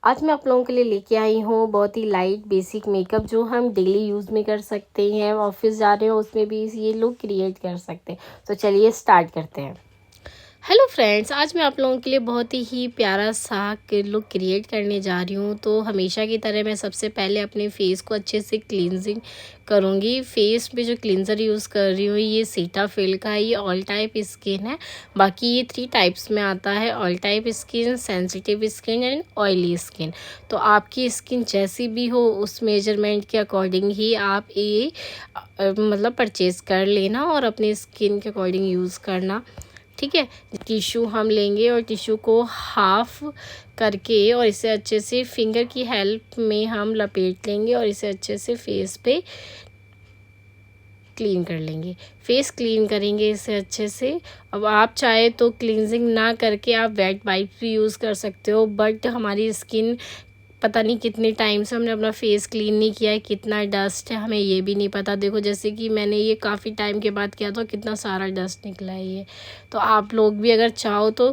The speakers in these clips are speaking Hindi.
आज मैं आप लोगों के लिए लेके आई हूँ बहुत ही लाइट बेसिक मेकअप जो हम डेली यूज़ में कर सकते हैं। ऑफिस जा रहे हो उसमें भी ये लुक क्रिएट कर सकते हैं। तो चलिए स्टार्ट करते हैं। हेलो फ्रेंड्स, आज मैं आप लोगों के लिए बहुत ही प्यारा सा लुक क्रिएट करने जा रही हूँ। तो हमेशा की तरह मैं सबसे पहले अपने फेस को अच्छे से क्लींजिंग करूँगी। फेस पे जो क्लींजर यूज़ कर रही हूँ ये सीटाफिल का, ये ऑल टाइप स्किन है। बाकी ये 3 टाइप्स में आता है, all type skin, sensitive skin and oily skin. तो आपकी स्किन जैसी भी हो उस मेजरमेंट के अकॉर्डिंग ही आप ये मतलब परचेज़ कर लेना और अपनी स्किन के अकॉर्डिंग यूज़ करना, ठीक है। टिश्यू हम लेंगे और टिश्यू को हाफ करके और इसे अच्छे से फिंगर की हेल्प में हम लपेट लेंगे और इसे अच्छे से फेस पे क्लीन कर लेंगे। फेस क्लीन करेंगे इसे अच्छे से। अब आप चाहे तो क्लींजिंग ना करके आप वेट वाइप्स भी यूज़ कर सकते हो, बट हमारी स्किन पता नहीं कितने टाइम से हमने अपना फेस क्लीन नहीं किया है, कितना डस्ट है हमें ये भी नहीं पता। देखो जैसे कि मैंने ये काफ़ी टाइम के बाद किया तो कितना सारा डस्ट निकला है ये। तो आप लोग भी अगर चाहो तो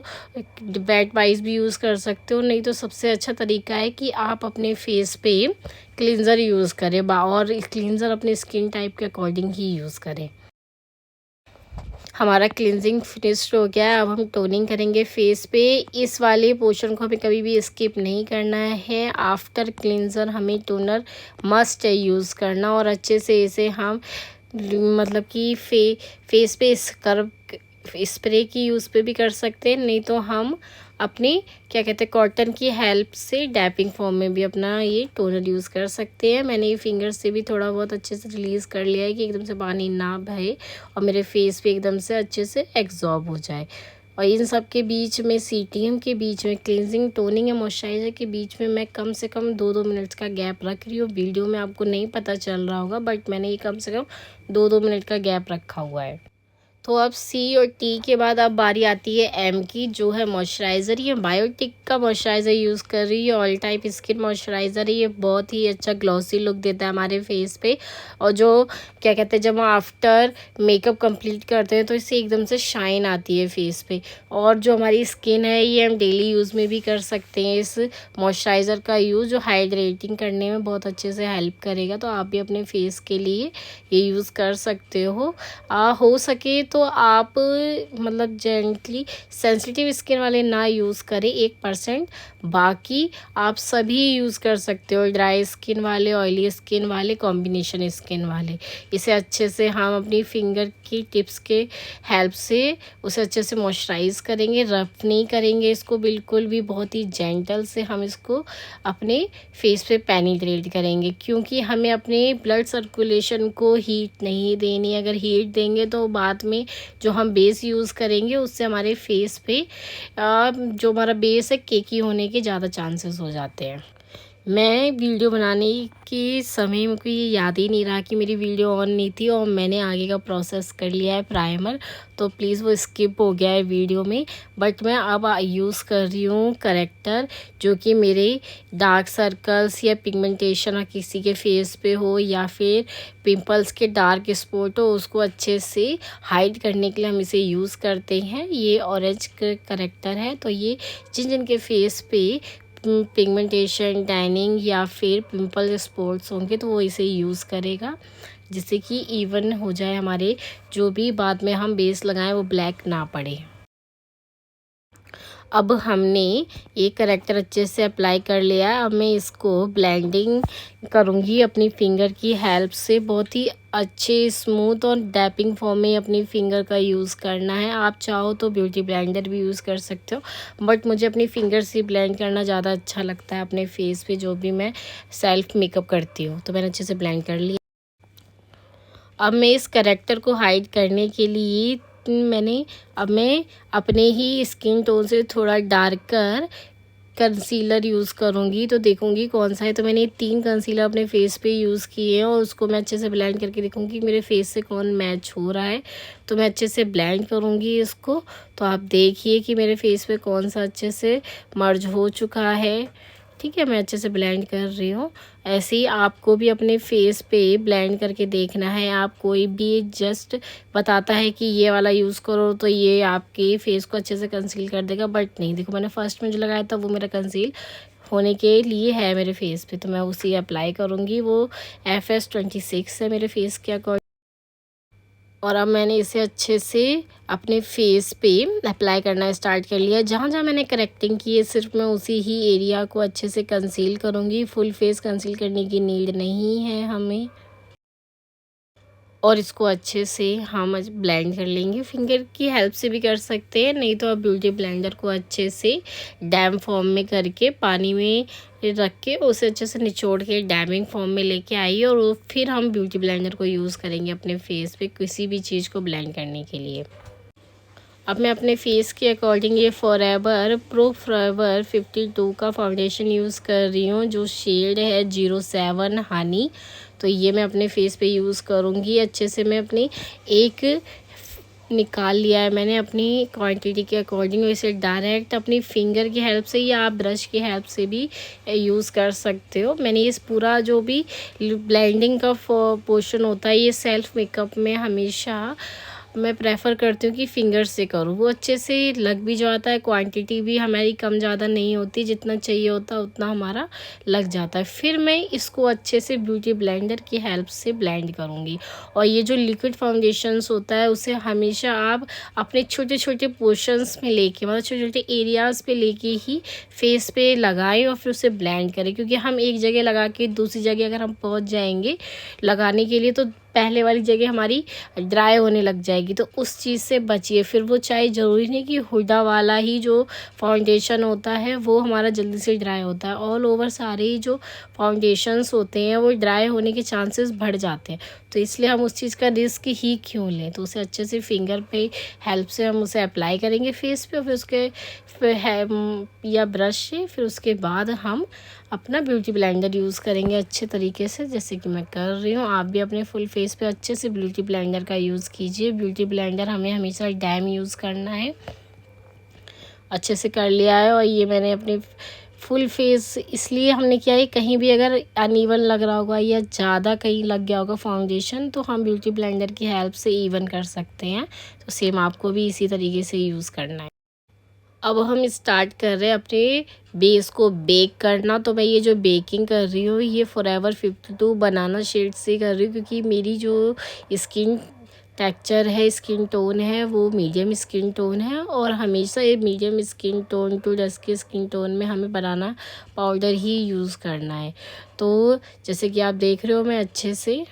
वेट वाइप्स भी यूज़ कर सकते हो, नहीं तो सबसे अच्छा तरीका है कि आप अपने फेस पे क्लींजर यूज़ करें और क्लींजर अपने स्किन टाइप के अकॉर्डिंग ही यूज़ करें। हमारा क्लिनजिंग फिनिश्ड हो गया है। अब हम टोनिंग करेंगे फेस पे। इस वाले पोर्शन को हमें कभी भी स्किप नहीं करना है। आफ्टर क्लिनजर हमें टोनर मस्ट है यूज़ करना और अच्छे से इसे हम मतलब कि फेस पे स्क्रब स्प्रे की यूज़ पे भी कर सकते हैं, नहीं तो हम अपनी क्या कहते हैं कॉटन की हेल्प से डैपिंग फॉर्म में भी अपना ये टोनर यूज़ कर सकते हैं। मैंने ये फिंगर से भी थोड़ा बहुत अच्छे से रिलीज़ कर लिया है कि एकदम से पानी ना बहे और मेरे फेस पे एकदम से अच्छे से एब्जॉर्ब हो जाए। और इन सब के बीच में सीटीएम के बीच में क्लींजिंग, टोनिंग या मॉइस्चराइज़र के बीच में मैं कम से कम 2-2 मिनट्स का गैप रख रही हूँ। वीडियो में आपको नहीं पता चल रहा होगा, बट मैंने ये कम से कम 2-2 मिनट का गैप रखा हुआ है। तो अब सी और टी के बाद अब बारी आती है एम की, जो है मॉइस्चराइज़र। ये बायोटिक का मॉइस्चराइज़र यूज़ कर रही है, ऑल टाइप स्किन मॉइस्चराइज़र है। ये बहुत ही अच्छा ग्लॉसी लुक देता है हमारे फेस पे। और जो क्या कहते हैं जब हम आफ्टर मेकअप कंप्लीट करते हैं तो इससे एकदम से शाइन आती है फेस पे। और जो हमारी स्किन है ये हम डेली यूज़ में भी कर सकते हैं इस मॉइस्चराइज़र का यूज़, जो हाइड्रेटिंग करने में बहुत अच्छे से हेल्प करेगा। तो आप भी अपने फेस के लिए ये यूज़ कर सकते हो। हो सके तो आप मतलब जेंटली सेंसिटिव स्किन वाले ना यूज़ करें 1%, बाकी आप सभी यूज़ कर सकते हो, ड्राई स्किन वाले, ऑयली स्किन वाले, कॉम्बिनेशन स्किन वाले। इसे अच्छे से हम अपनी फिंगर की टिप्स के हेल्प से उसे अच्छे से मॉइस्चराइज़ करेंगे, रफ नहीं करेंगे इसको बिल्कुल भी, बहुत ही जेंटल से हम इसको अपने फेस पे पेनिट्रेट करेंगे, क्योंकि हमें अपने ब्लड सर्कुलेशन को हीट नहीं देनी। अगर हीट देंगे तो बाद में जो हम बेस यूज़ करेंगे उससे हमारे फेस पे जो हमारा बेस है केकी होने के ज़्यादा चांसेस हो जाते हैं। मैं वीडियो बनाने के समय मुझको ये याद ही नहीं रहा कि मेरी वीडियो ऑन नहीं थी और मैंने आगे का प्रोसेस कर लिया है प्राइमर, तो प्लीज़ वो स्किप हो गया है वीडियो में। बट मैं अब यूज़ कर रही हूँ करेक्टर, जो कि मेरे डार्क सर्कल्स या पिगमेंटेशन किसी के फेस पे हो या फिर पिंपल्स के डार्क स्पॉट हो उसको अच्छे से हाइड करने के लिए हम इसे यूज़ करते हैं। ये ऑरेंज करेक्टर है, तो ये जिन जिन के फेस पे पिगमेंटेशन, टैनिंग या फिर पिंपल स्पॉट्स होंगे तो वो इसे यूज़ करेगा, जिससे कि इवन हो जाए हमारे जो भी बाद में हम बेस लगाएं वो ब्लैक ना पड़े। अब हमने ये करेक्टर अच्छे से अप्लाई कर लिया। अब मैं इसको ब्लेंडिंग करूँगी अपनी फिंगर की हेल्प से। बहुत ही अच्छे स्मूथ और डैपिंग फॉर्म में अपनी फिंगर का यूज़ करना है। आप चाहो तो ब्यूटी ब्लेंडर भी यूज़ कर सकते हो, बट मुझे अपनी फिंगर से ब्लेंड करना ज़्यादा अच्छा लगता है अपने फेस पे जो भी मैं सेल्फ मेकअप करती हूँ। तो मैंने अच्छे से ब्लेंड कर लिया। अब मैं इस करेक्टर को हाइड करने के लिए मैं अपने ही स्किन टोन से थोड़ा डार्कर कंसीलर यूज़ करूँगी। तो देखूँगी कौन सा है। तो मैंने 3 कंसीलर अपने फेस पे यूज़ किए हैं और उसको मैं अच्छे से ब्लेंड करके देखूँगी मेरे फेस से कौन मैच हो रहा है। तो मैं अच्छे से ब्लेंड करूँगी इसको। तो आप देखिए कि मेरे फेस पे कौन सा अच्छे से मर्ज हो चुका है। ठीक है, मैं अच्छे से ब्लेंड कर रही हूँ। ऐसे ही आपको भी अपने फेस पे ब्लेंड करके देखना है। आप कोई भी जस्ट बताता है कि ये वाला यूज़ करो तो ये आपके फेस को अच्छे से कंसील कर देगा, बट नहीं। देखो मैंने फर्स्ट में जो लगाया था वो मेरा कंसील होने के लिए है मेरे फेस पे, तो मैं उसी अप्लाई करूँगी। वो FS26 है मेरे फेस के अकॉर्डिंग। और अब मैंने इसे अच्छे से अपने फेस पे अप्लाई करना स्टार्ट कर लिया। जहाँ जहाँ मैंने करेक्टिंग की है सिर्फ मैं उसी ही एरिया को अच्छे से कंसील करूँगी। फुल फेस कंसील करने की नीड नहीं है हमें। और इसको अच्छे से हम ब्लेंड कर लेंगे। फिंगर की हेल्प से भी कर सकते हैं, नहीं तो आप ब्यूटी ब्लेंडर को अच्छे से डैम फॉर्म में करके पानी में रख के उसे अच्छे से निचोड़ के डैमिंग फॉर्म में लेके आइए। और फिर हम ब्यूटी ब्लेंडर को यूज़ करेंगे अपने फेस पे किसी भी चीज़ को ब्लेंड करने के लिए। अब मैं अपने फेस के अकॉर्डिंग ये फॉरएवर प्रो फॉरएवर 52 का फाउंडेशन यूज़ कर रही हूँ, जो शेड है 07 हनी। तो ये मैं अपने फेस पे यूज़ करूँगी। अच्छे से मैं अपनी एक निकाल लिया है मैंने अपनी क्वांटिटी के अकॉर्डिंग। इसे डायरेक्ट अपनी फिंगर की हेल्प से या आप ब्रश की हेल्प से भी यूज़ कर सकते हो। मैंने इस पूरा जो भी ब्लेंडिंग का पोर्शन होता है, ये सेल्फ मेकअप में हमेशा मैं प्रेफर करती हूँ कि फिंगर से करूँ, वो अच्छे से लग भी जाता है। क्वांटिटी भी हमारी कम ज़्यादा नहीं होती, जितना चाहिए होता है उतना हमारा लग जाता है। फिर मैं इसको अच्छे से ब्यूटी ब्लेंडर की हेल्प से ब्लेंड करूँगी। और ये जो लिक्विड फाउंडेशंस होता है उसे हमेशा आप अपने छोटे छोटे पोर्शंस में लेके, मतलब छोटे छोटे एरियाज़ पे लेके ही फेस पे लगाएं और फिर उसे ब्लेंड करें। क्योंकि हम एक जगह लगा के दूसरी जगह अगर हम पहुँच जाएंगे लगाने के लिए, तो पहले वाली जगह हमारी ड्राई होने लग जाएगी। तो उस चीज़ से बचिए। फिर वो चाहे ज़रूरी नहीं कि हुडा वाला ही जो फाउंडेशन होता है वो हमारा जल्दी से ड्राई होता है। ऑल ओवर सारे ही जो फाउंडेशंस होते हैं वो ड्राई होने के चांसेस बढ़ जाते हैं। तो इसलिए हम उस चीज़ का रिस्क ही क्यों लें। तो उसे अच्छे से फिंगर पे हेल्प से हम उसे अप्लाई करेंगे फेस पे। और फिर उसके या ब्रश से फिर उसके बाद हम अपना ब्यूटी ब्लेंडर यूज़ करेंगे अच्छे तरीके से, जैसे कि मैं कर रही हूँ। आप भी अपने फुल फेस पे अच्छे से ब्यूटी ब्लेंडर का यूज़ कीजिए। ब्यूटी ब्लेंडर हमें हमेशा डैम यूज़ करना है। अच्छे से कर लिया है। और ये मैंने अपने फुल फेस इसलिए हमने किया है, कहीं भी अगर अनइवन लग रहा होगा या ज़्यादा कहीं लग गया होगा फाउंडेशन, तो हम ब्यूटी ब्लेंडर की हेल्प से इवन कर सकते हैं। तो सेम आपको भी इसी तरीके से यूज़ करना है। अब हम स्टार्ट कर रहे हैं अपने बेस को बेक करना। तो मैं ये जो बेकिंग कर रही हूँ ये फॉरएवर 52 बनाना शेड से कर रही हूँ, क्योंकि मेरी जो स्किन टेक्सचर है, स्किन टोन है, वो मीडियम स्किन टोन है। और हमेशा ये medium skin tone to dusky skin tone में हमें बनाना पाउडर ही यूज़ करना है। तो जैसे कि आप देख रहे हो मैं अच्छे से,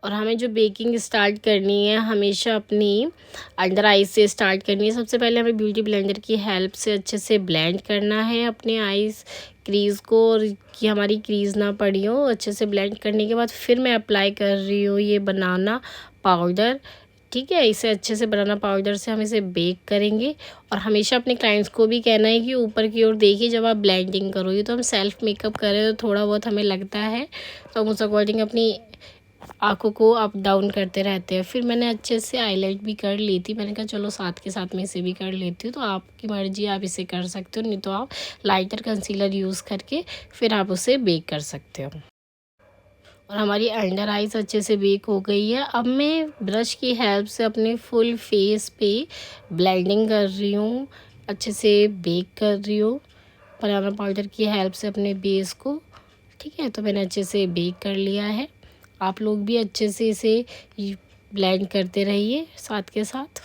और हमें जो बेकिंग स्टार्ट करनी है हमेशा अपनी अंडर आइज से स्टार्ट करनी है। सबसे पहले हमें ब्यूटी ब्लेंडर की हेल्प से अच्छे से ब्लेंड करना है अपने आइज़ क्रीज़ को, और कि हमारी क्रीज़ ना पड़ी हो। अच्छे से ब्लेंड करने के बाद फिर मैं अप्लाई कर रही हूँ ये बनाना पाउडर। ठीक है, इसे अच्छे से बनाना पाउडर से हम इसे बेक करेंगे। और हमेशा अपने क्लाइंट्स को भी कहना है कि ऊपर की ओर देखिए जब आप ब्लेंडिंग करोगे। तो हम सेल्फ मेकअप कर रहे हो तो थोड़ा बहुत हमें लगता है, तो हम उस अकॉर्डिंग अपनी आँखों को अप डाउन करते रहते हैं। फिर मैंने अच्छे से हाईलाइट भी कर ली थी। मैंने कहा चलो साथ के साथ में इसे भी कर लेती हूँ। तो आपकी मर्ज़ी, आप इसे कर सकते हो, नहीं तो आप लाइटर कंसीलर यूज़ करके फिर आप उसे बेक कर सकते हो। और हमारी अंडर आइज़ अच्छे से बेक हो गई है। अब मैं ब्रश की हेल्प से अपने फुल फेस पे ब्लेंडिंग कर रही हूँ, अच्छे से बेक कर रही हूँ बनाना पाउडर की हेल्प से अपने बेस को। ठीक है, तो मैंने अच्छे से बेक कर लिया है। आप लोग भी अच्छे से इसे ब्लेंड करते रहिए साथ के साथ।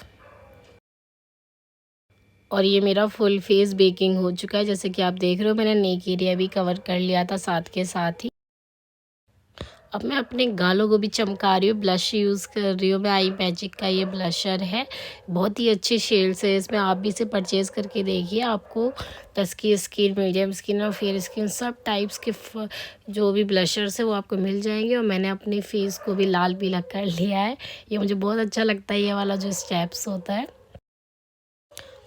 और ये मेरा फुल फेस बेकिंग हो चुका है। जैसे कि आप देख रहे हो मैंने नेक एरिया भी कवर कर लिया था साथ के साथ ही। अब मैं अपने गालों को भी चमका रही हूँ, ब्लश यूज़ कर रही हूँ मैं। आई मैजिक का ये ब्लशर है, बहुत ही अच्छे शेड्स है इसमें। आप भी इसे परचेज़ करके देखिए। आपको डस्की स्किन, मीडियम स्किन और फेयर स्किन सब टाइप्स के जो भी ब्लशर्स है वो आपको मिल जाएंगे। और मैंने अपने फेस को भी लाल पीला कर लिया है। ये मुझे बहुत अच्छा लगता है, ये वाला जो स्टेप्स होता है।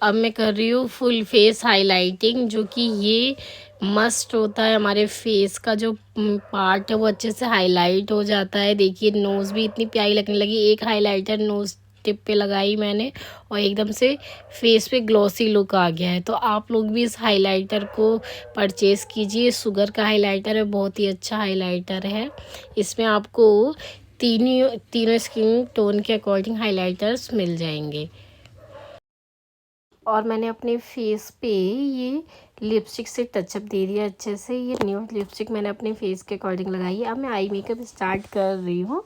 अब मैं कर रही हूँ फुल फेस हाइलाइटिंग, जो कि ये मस्ट होता है। हमारे फेस का जो पार्ट है वो अच्छे से हाईलाइट हो जाता है। देखिए नोज़ भी इतनी प्यारी लगने लगी। एक हाइलाइटर नोज़ टिप पे लगाई मैंने और एकदम से फेस पे ग्लॉसी लुक आ गया है। तो आप लोग भी इस हाइलाइटर को परचेज़ कीजिए। शुगर का हाइलाइटर है, बहुत ही अच्छा हाइलाइटर है। इसमें आपको तीनों स्किन टोन के अकॉर्डिंग हाइलाइटर्स मिल जाएंगे। और मैंने अपने फेस पे ये लिपस्टिक से टचअप दे दिया अच्छे से। ये न्यू लिपस्टिक मैंने अपने फेस के अकॉर्डिंग लगाई है। अब मैं आई मेकअप स्टार्ट कर रही हूँ।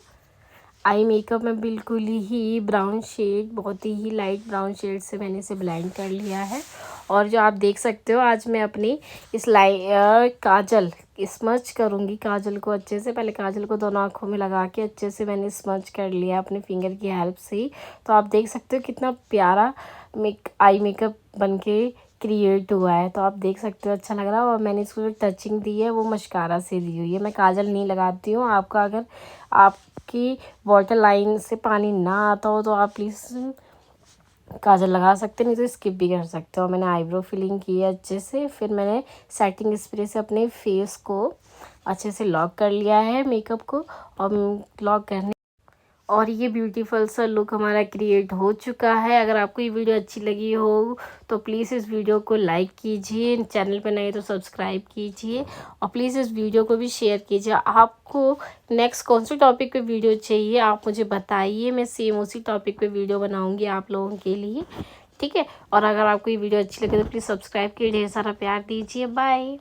आई मेकअप में बिल्कुल ही ब्राउन शेड, बहुत ही लाइट ब्राउन शेड से मैंने इसे ब्लेंड कर लिया है। और जो आप देख सकते हो, आज मैं अपनी इस काजल स्मच करूँगी काजल को अच्छे से। पहले काजल को दोनों आँखों में लगा के अच्छे से मैंने स्मच कर लिया अपने फिंगर की हेल्प से ही। तो आप देख सकते हो कितना प्यारा आई मेकअप बन के क्रिएट हुआ है। तो आप देख सकते हो अच्छा लग रहा है। और मैंने इसको जो टचिंग दी है वो मस्कारा से दी हुई है। मैं काजल नहीं लगाती हूँ। आपका अगर आपकी वाटर लाइन से पानी ना आता हो तो आप प्लीज़ काजल लगा सकते, नहीं तो स्किप भी कर सकते हो। मैंने आईब्रो फिलिंग की है अच्छे से। फिर मैंने सेटिंग स्प्रे से अपने फेस को अच्छे से लॉक कर लिया है मेकअप को। और लॉक करने और ये ब्यूटीफुल सा लुक हमारा क्रिएट हो चुका है। अगर आपको ये वीडियो अच्छी लगी हो तो प्लीज़ इस वीडियो को लाइक कीजिए, चैनल पर नए तो सब्सक्राइब कीजिए और प्लीज़ इस वीडियो को भी शेयर कीजिए। आपको नेक्स्ट कौन से टॉपिक पे वीडियो चाहिए आप मुझे बताइए, मैं सेम उसी टॉपिक पे वीडियो बनाऊँगी आप लोगों के लिए, ठीक है। और अगर आपको ये वीडियो अच्छी लगे तो प्लीज़ सब्सक्राइब कीजिए, ढेर सारा प्यार दीजिए। बाय।